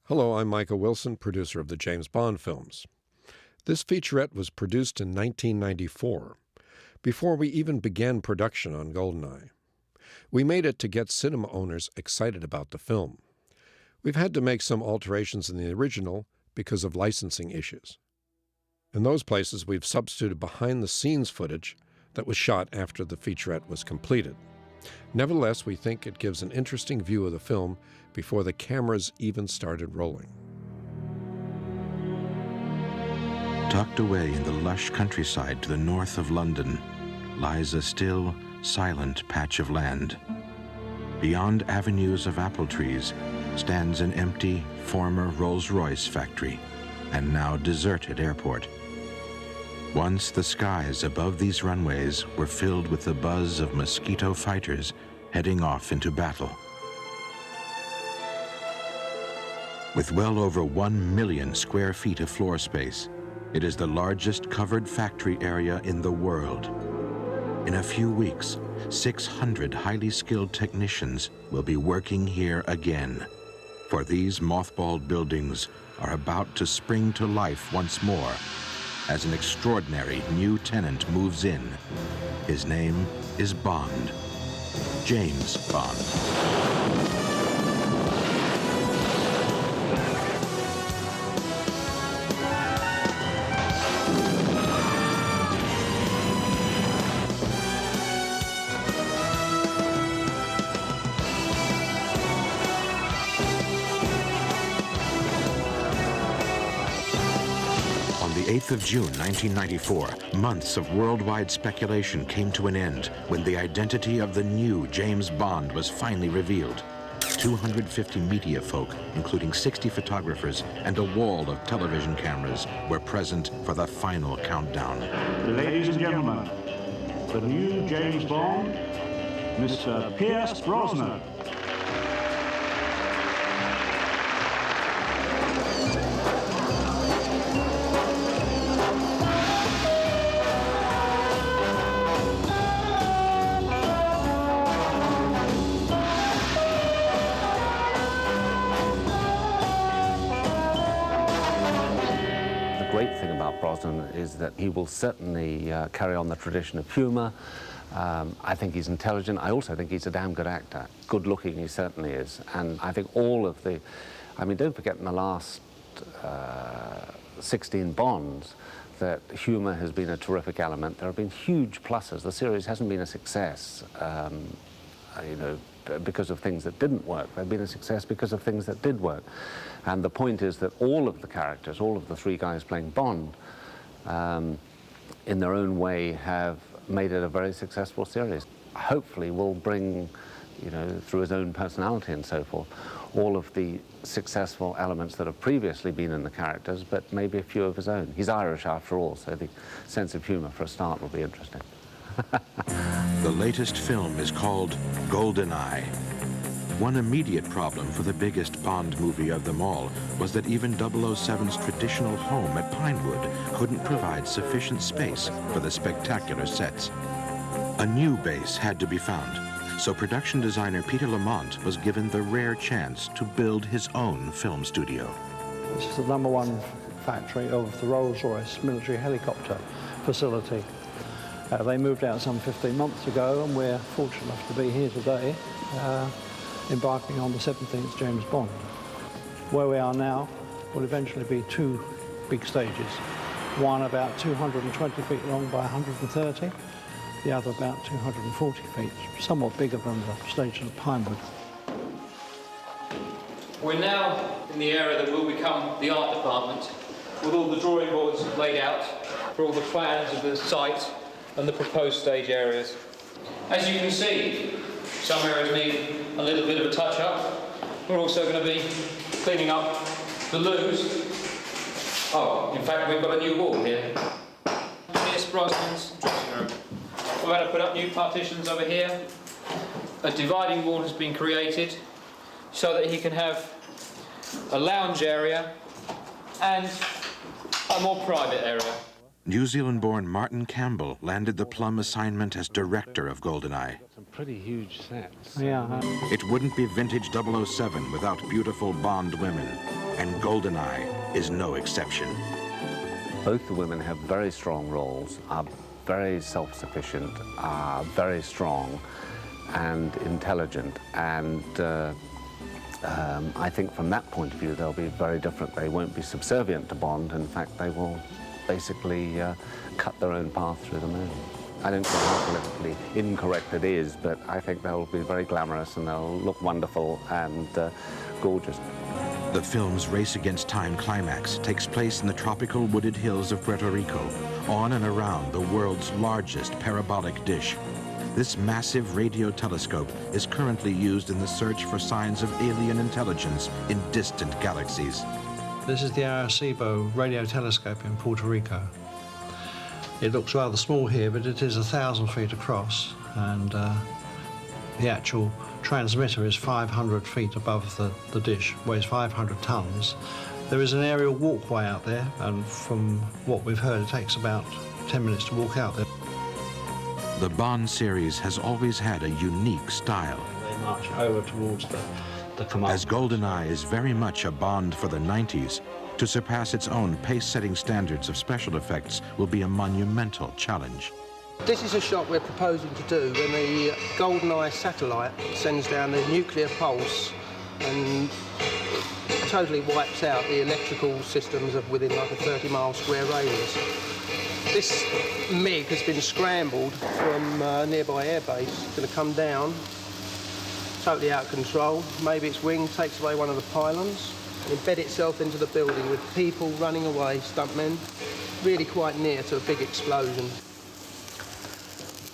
Hello, I'm Michael Wilson, producer of the James Bond films. This featurette was produced in 1994, before we even began production on Goldeneye. We made it to get cinema owners excited about the film. We've had to make some alterations in the original because of licensing issues. In those places, we've substituted behind-the-scenes footage that was shot after the featurette was completed. Nevertheless, we think it gives an interesting view of the film before the cameras even started rolling. Tucked away in the lush countryside to the north of London lies a still, silent patch of land. Beyond avenues of apple trees stands an empty, former Rolls-Royce factory and now deserted airport. Once the skies above these runways were filled with the buzz of Mosquito fighters heading off into battle. With well over 1 million square feet of floor space, it is the largest covered factory area in the world. In a few weeks, 600 highly skilled technicians will be working here again, for these mothballed buildings are about to spring to life once more as an extraordinary new tenant moves in. His name is Bond, James Bond. On the 8th of June, 1994, months of worldwide speculation came to an end when the identity of the new James Bond was finally revealed. 250 media folk, including 60 photographers and a wall of television cameras, were present for the final countdown. Ladies and gentlemen, the new James Bond, Mr. Pierce Brosnan. The great thing about Brosnan is that he will certainly carry on the tradition of humour. I think he's intelligent. I also think he's a damn good actor. Good looking he certainly is. And I think all of the, I mean, don't forget in the last 16 Bonds that humour has been a terrific element. There have been huge pluses. The series hasn't been a success, you know, because of things that didn't work. They've been a success because of things that did work. And the point is that all of the characters, all of the three guys playing Bond, in their own way have made it a very successful series. Hopefully will bring, you know, through his own personality and so forth, all of the successful elements that have previously been in the characters, but maybe a few of his own. He's Irish after all, so the sense of humour for a start will be interesting. The latest film is called Goldeneye. One immediate problem for the biggest Bond movie of them all was that even 007's traditional home at Pinewood couldn't provide sufficient space for the spectacular sets. A new base had to be found, so production designer Peter Lamont was given the rare chance to build his own film studio. This is the #1 factory of the Rolls-Royce military helicopter facility. They moved out some 15 months ago, and we're fortunate enough to be here today, embarking on the 17th James Bond. Where we are now will eventually be 2 big stages. One about 220 feet long by 130, the other about 240 feet, somewhat bigger than the stages of Pinewood. We're now in the area that will become the art department, with all the drawing boards laid out for all the plans of the site and the proposed stage areas. As you can see, some areas need a little bit of a touch-up. We're also going to be cleaning up the loos. Oh, in fact, we've got a new wall here. Here's Brosnan's dressing room. We're going to put up new partitions over here. A dividing wall has been created so that he can have a lounge area and a more private area. New Zealand-born Martin Campbell landed the plum assignment as director of Goldeneye. Some pretty huge sets. Yeah. It wouldn't be vintage 007 without beautiful Bond women. and Goldeneye is no exception. Both the women have very strong roles, are very self-sufficient, are very strong and intelligent, and I think from that point of view they'll be very different. They won't be subservient to Bond. In fact, they will basically cut their own path through the moon. I don't know how politically incorrect it is, but I think they'll be very glamorous and they'll look wonderful and gorgeous. The film's race against time climax takes place in the tropical wooded hills of Puerto Rico, on and around the world's largest parabolic dish. This massive radio telescope is currently used in the search for signs of alien intelligence in distant galaxies. This is the Arecibo radio telescope in Puerto Rico. It looks rather small here, but it is 1,000 feet across, and the actual transmitter is 500 feet above the dish, weighs 500 tons. There is an aerial walkway out there, and from what we've heard, it takes about 10 minutes to walk out there. The Bond series has always had a unique style. They march over towards the command. As Goldeneye is very much a Bond for the 90s, to surpass its own pace-setting standards of special effects will be a monumental challenge. This is a shot we're proposing to do when the Goldeneye satellite sends down the nuclear pulse and totally wipes out the electrical systems of within like a 30-mile square radius. This MiG has been scrambled from a nearby airbase. It's going to come down, totally out of control. Maybe its wing takes away one of the pylons and embed itself into the building with people running away, stuntmen, really quite near to a big explosion.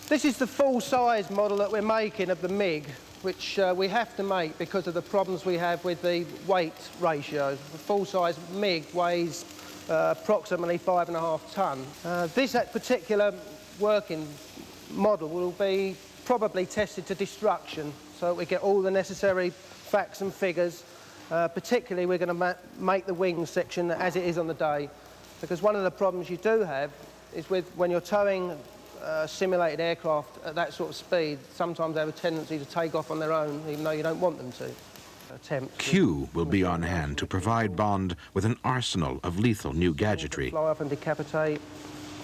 This is the full-size model that we're making of the MiG, which we have to make because of the problems we have with the weight ratio. The full-size MiG weighs approximately 5.5 tonne. This particular working model will be probably tested to destruction, so that we get all the necessary facts and figures. Particularly, we're going to make the wing section as it is on the day, because one of the problems you do have is when you're towing simulated aircraft at that sort of speed, sometimes they have a tendency to take off on their own, even though you don't want them to. Q will be on hand to provide Bond with an arsenal of lethal new gadgetry. Fly up and decapitate,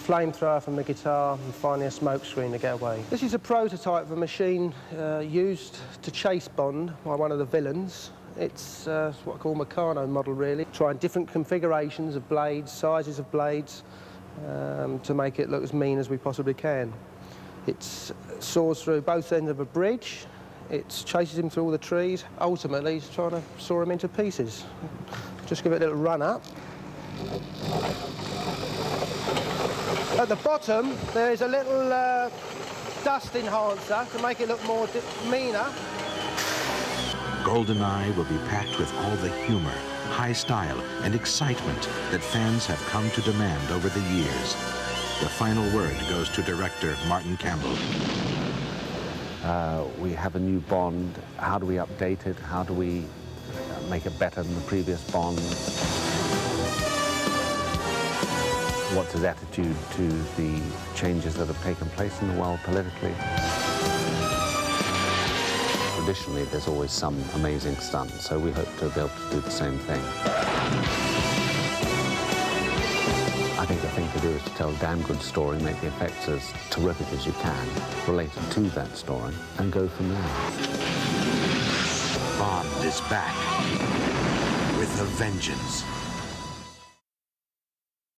flamethrower from the guitar, and finally a smoke screen to get away. This is a prototype of a machine used to chase Bond by one of the villains. It's what I call a Meccano model, really. Trying different configurations of blades, sizes of blades, to make it look as mean as we possibly can. It saws through both ends of a bridge. It chases him through all the trees. Ultimately, he's trying to saw him into pieces. Just give it a little run up. At the bottom, there is a little dust enhancer to make it look more meaner. Goldeneye will be packed with all the humor, high style, and excitement that fans have come to demand over the years. The final word goes to director Martin Campbell. We have a new Bond. How do we update it? How do we make it better than the previous Bond? What's his attitude to the changes that have taken place in the world politically? Traditionally, there's always some amazing stunt, so we hope to be able to do the same thing. I think the thing to do is to tell a damn good story, make the effects as terrific as you can, related to that story, and go from there. Bond is back with a vengeance.